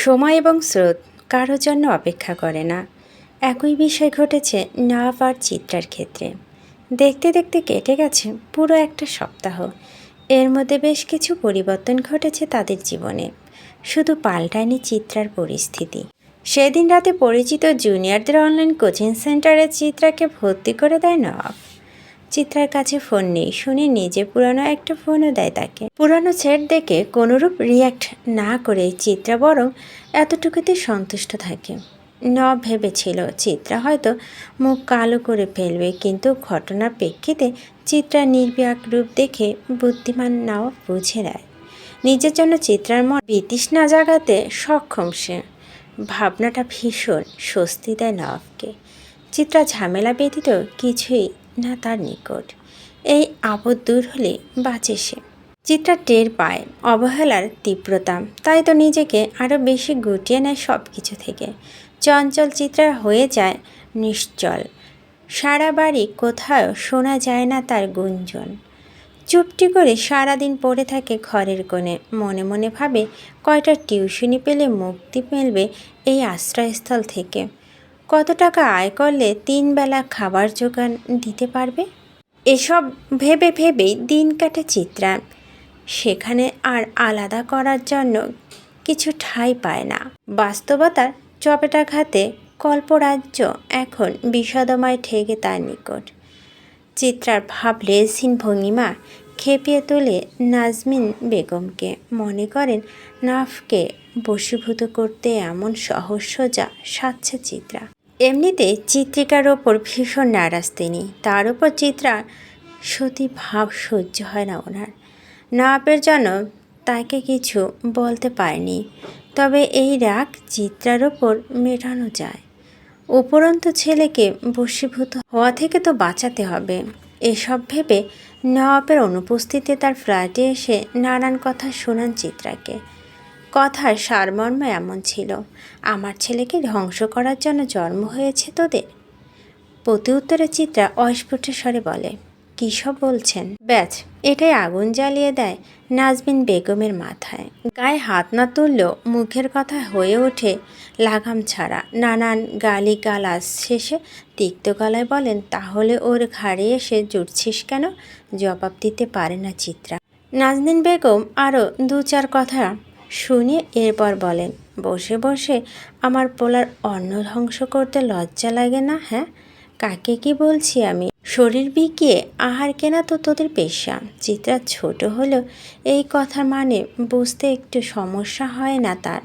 সময় এবং স্রোত কারোর জন্য অপেক্ষা করে না। একই বিষয় ঘটেছে নভ আর চিত্রার ক্ষেত্রে। দেখতে দেখতে কেটে গেছে পুরো একটা সপ্তাহ। এর মধ্যে বেশ কিছু পরিবর্তন ঘটেছে তাদের জীবনে। শুধু পাল্টায়নি চিত্রার পরিস্থিতি। সেদিন রাতে পরিচিত জুনিয়রদের অনলাইন কোচিং সেন্টারে চিত্রাকে ভর্তি করে দেয় নভ। চিত্রার কাছে ফোন নেই শুনে নিজে পুরানো একটা ফোনও দেয় তাকে। পুরানো সেট দেখে কোনোরূপ রিয়্যাক্ট না করে চিত্রা বরং এতটুকুতে সন্তুষ্ট থাকে। নভ ভেবেছিল চিত্রা হয়তো মুখ কালো করে ফেলবে, কিন্তু ঘটনার প্রেক্ষিতে চিত্রার নির্বাক রূপ দেখে বুদ্ধিমান নভ বুঝে নেয় নিজের জন্য চিত্রার মন বিতৃষ্ণা জাগাতে সক্ষম সে। ভাবনাটা ভীষণ স্বস্তি দেয় নভকে। চিত্রা ঝামেলা ব্যতীত কিছুই না তার নিকট। এই আপদ দূর হলে বাঁচে সে। চিত্রা টের পায় অবহেলার তীব্রতা, তাই তো নিজেকে আরও বেশি গুটিয়ে নেয় সব কিছু থেকে। চঞ্চল চিত্রা হয়ে যায় নিশ্চল। সারা বাড়ি কোথাও শোনা যায় না তার গুঞ্জন। চুপটি করে সারাদিন পড়ে থাকে ঘরের কোণে। মনে মনে ভাবে কয়টা টিউশনি পেলে মুক্তি মিলবে এই আশ্রয়স্থল থেকে। কত টাকা আয় করলে 3 বেলা খাবার জোগান দিতে পারবে। এসব ভেবে ভেবেই দিন কাটে চিত্রা। সেখানে আর আলাদা করার জন্য কিছু ঠাঁই পায় না। বাস্তবতার চপেটাঘাতে কল্পরাজ্য এখন বিষাদময় ঠেকে তার নিকট। চিত্রার ভাবলেশহীন ভঙ্গিমা খেপিয়ে তোলে নাজমিন বেগমকে। মনে করেন নভকে বশীভূত করতে এমন সহজ সোজা সাধছে চিত্রা। এমনিতে চিত্রিকার ওপর ভীষণ নারাজ তিনি। তার ওপর চিত্রা সতী ভাব সহ্য হয় না ওনার। নভের জন্য তাকে কিছু বলতে পারেনি, তবে এই রাগ চিত্রার ওপর মেটানো যায়। উপরন্তু ছেলেকে বশীভূত হওয়া থেকে তো বাঁচাতে হবে। এসব ভেবে নভের অনুপস্থিতিতে তার ফ্ল্যাটে এসে নানান কথা শোনান চিত্রাকে। কথার সারমর্ম এমন ছিল, আমার ছেলেকে ধ্বংস করার জন্য জন্ম হয়েছে তোদের। প্রতি উত্তরে চিত্রা অস্ফুট স্বরে বলে, কী সব বলছেন? ব্যাস এটাই আগুন জ্বালিয়ে দেয় নাজমিন বেগমের মাথায়। গায়ে হাত না তুললেও মুখের কথা হয়ে ওঠে লাগাম ছাড়া। নানান গালিগালাজ শেষে তিক্ত গলায় বলেন, তাহলে ওর ঘাড়ে এসে জুটছিস কেন? জবাব দিতে পারে না চিত্রা। নাজমিন বেগম আরও 2-4 কথা শুনিয়ে এরপর বলেন, বসে বসে আমার পোলার অন্ন ধ্বংস করতে লজ্জা লাগে না? হ্যাঁ, কাকে কি বলছি আমি? শরীর বিকিয়ে আহার কেনা তো তোদের পেশা। চিত্রা ছোট হলেও এই কথার মানে বুঝতে একটু সমস্যা হয় না তার।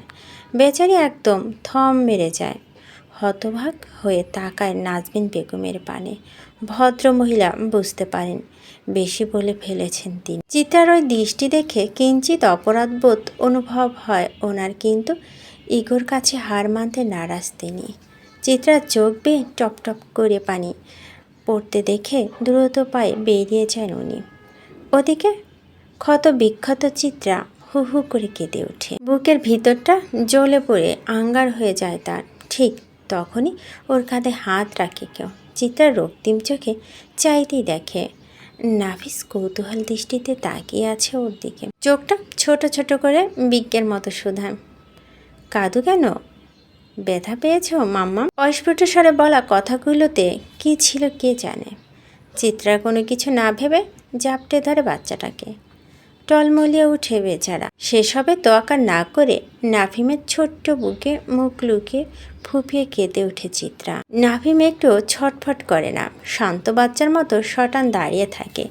বেচারি একদম থম মেরে যায়। হতবাক হয়ে তাকায় নাজমিন বেগমের পানে। ভদ্র মহিলা বুঝতে পারেন বেশি বলে ফেলেছেন তিনি। চিত্রার ওই দৃষ্টি দেখে কিঞ্চিত অপরাধবোধ অনুভব হয় ওনার, কিন্তু ইগোর কাছে হার মানতে নারাজ তিনি। চিত্রার চোখ বেয়ে টপ টপ করে পানি পড়তে দেখে দ্রুত পায়ে বেরিয়ে যান উনি। ওদিকে ক্ষত বিক্ষত চিত্রা হু হু করে কেঁদে ওঠে। বুকের ভিতরটা জ্বলে পড়ে আঙ্গার হয়ে যায় তার। ঠিক তখনই ওর কাঁধে হাত রাখে কেউ। চিত্রার রক্তিম চোখে চাইতেই দেখে নাফিস কৌতূহল দৃষ্টিতে তাকিয়ে আছে ওর দিকে। চোখটা ছোট ছোট করে বিজ্ঞের মতো শুধায়, কাঁদো কেন? ব্যথা পেয়েছ মাম্মা? অস্ফুট স্বরে বলা কথাগুলোতে কি ছিল কে জানে। চিত্রা কোনো কিছু না ভেবে জাপটে ধরে বাচ্চাটাকে। টলমলিয়ে উঠে বেচারা। সেসবে তোয়াক্কা না করে নাফিমের ছোট্ট বুকে মুখ লুকিয়ে ফুঁপিয়ে কেঁদে উঠে চিত্রা। নাফিম একটু ছটফট করে না, শান্ত বাচ্চার মতো শটান দাঁড়িয়ে থাকে।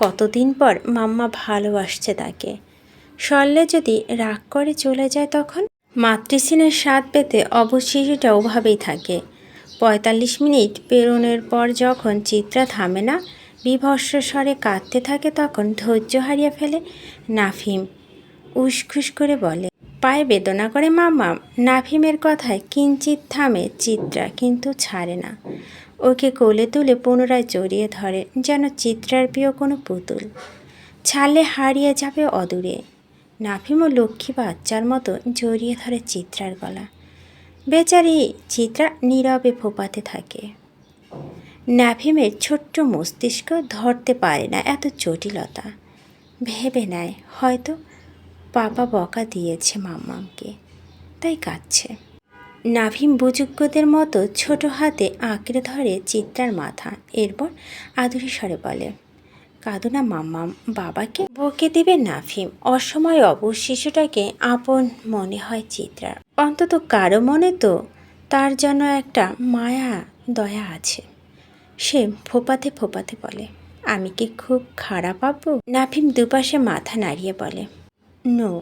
কতদিন পর মাম্মা ভালোবাসছে তাকে। সরলে যদি রাগ করে চলে যায় তখন? মাতৃস্নেহের স্বাদ পেতে অবশিশুটা ওভাবেই থাকে। 45 মিনিট পেরোনোর পর যখন চিত্রা থামে না, বিভৎস স্বরে কাঁদতে থাকে, তখন ধৈর্য হারিয়ে ফেলে নাফিম। উসখুস করে বলে, পায়ে বেদনা করে মাম্মা? নাফিমের কথায় কিঞ্চিত থামে চিত্রা, কিন্তু ছাড়ে না। ওকে কোলে তুলে পুনরায় জড়িয়ে ধরে, যেন চিত্রার প্রিয় কোনো পুতুল। ছাড়লে হারিয়ে যাবে অদূরে। নাফিমও লক্ষ্মী বাচ্চার মতো জড়িয়ে ধরে চিত্রার গলা। বেচারি চিত্রা নীরবে ফোপাতে থাকে। নাফিমের ছোট্ট মস্তিষ্ক ধরতে পারে না এত জটিলতা। ভেবে নেয় হয়তো পাপা বকা দিয়েছে মাম্মাকে। তাই কাঁদছে। নাভিম বুজুর্গদের মতো ছোট হাতে আঁকড়ে ধরে চিত্রার মাথা, এরপর আদুরি স্বরে বলে, কাঁদো না মাম্মাম, বাবাকে বকে দেবে নাভিম। অসময় অবশ শিশুটাকে আপন মনে হয় চিত্রার। অন্তত কারো মনে তো তার জন্য একটা মায়া দয়া আছে। সে ফোপাতে ফোপাতে বলে, আমি কি খুব খারাপ আব্বু? নাভিম দুপাশে মাথা নাড়িয়ে বলে, নো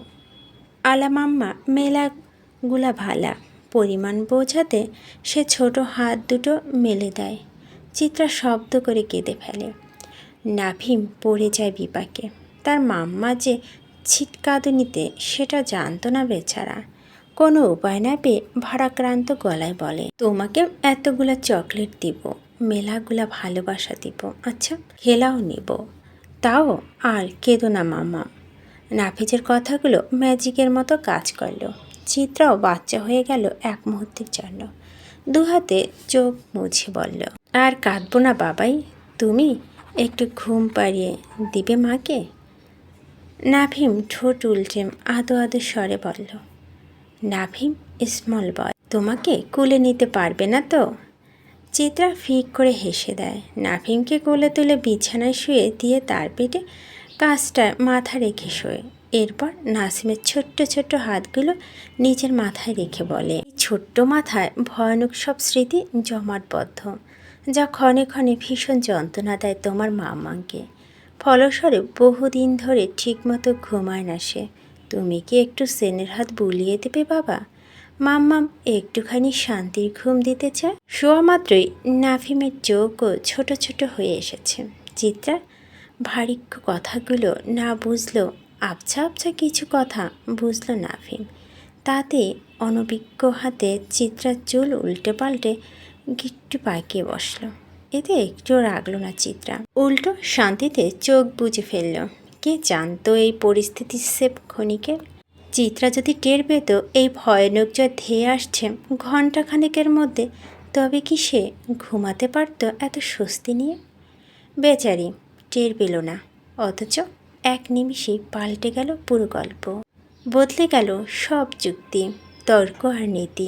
আলা মাম্মা, মেলাগুলা ভালা। পরিমাণ বোঝাতে সে ছোট হাত দুটো মেলে দেয়। চিত্রা শব্দ করে কেঁদে ফেলে। নাভিম পড়ে যায় বিপাকে। তার মাম্মা যে ছিটকাঁদুনিতে সেটা জানতো না বেচারা। কোনো উপায় না পেয়ে ভারাক্রান্ত গলায় বলে, তোমাকে এতগুলা চকলেট দিব, মেলাগুলা ভালোবাসা দিব, আচ্ছা খেলাও নিব, তাও আর কেঁদো না মাম্মা। নাফিজের কথাগুলো ম্যাজিকের মতো কাজ করল। চিত্রাও বাচ্চা হয়ে গেল এক মুহূর্তের জন্য। দুহাতে চোখ মুছে বলল, আর কাঁদবো না বাবাই, তুমি একটু ঘুম পাড়িয়ে দিবে মাকে। নাভিম ঠোঁট উল্টে আদো আদো স্বরে বলল, নাভিম স্মল বয়, তোমাকে কুলে নিতে পারবে না তো? চিত্রা ফিক করে হেসে দেয়। নাভিমকে কোলে তুলে বিছানায় শুয়ে দিয়ে তার পেটে কাজটা মাথা রেখে শোয়। এরপর নাসিমের ছোট্ট ছোট্ট হাতগুলো নিজের মাথায় রেখে বলে, এই ছোট্ট মাথায় ভয়ানক সব স্মৃতি জমাটবদ্ধ, যা ক্ষণে ক্ষণে ভীষণ যন্ত্রণা দেয় তোমার মাম্মাকে। ফলস্বরূপ বহুদিন ধরে ঠিকমতো ঘুমায় না সে। তুমি কি একটু সেনের হাত বুলিয়ে দেবে বাবা? মাম্মাম একটুখানি শান্তির ঘুম দিতে চায়। শোয়া মাত্রই নাভিমের চোখও ছোট ছোট হয়ে এসেছে। চিত্রা ভারিক্য কথাগুলো না বুঝলেও আবছা আবছা কিছু কথা বুঝল নাভিম। তাতে অনভিজ্ঞ হাতে চিত্রার চুল উল্টে পাল্টে গিট্টু পাকিয়ে বসল। এতে একটুও রাগল না চিত্রা, উল্টো শান্তিতে চোখ বুজে ফেলল। কে জানতো এই পরিস্থিতি সেপ ক্ষণিকের। চিত্রা যদি টের পেত এই ভয়ানক যা ধেয়ে আসছে ঘণ্টাখানেকের মধ্যে, তবে কি সে ঘুমাতে পারত এত স্বস্তি নিয়ে? বেচারি টের পেল না, অথচ এক নিমিষেই পাল্টে গেল পুরো গল্প। বদলে গেল সব যুক্তি, তর্ক আর নীতি।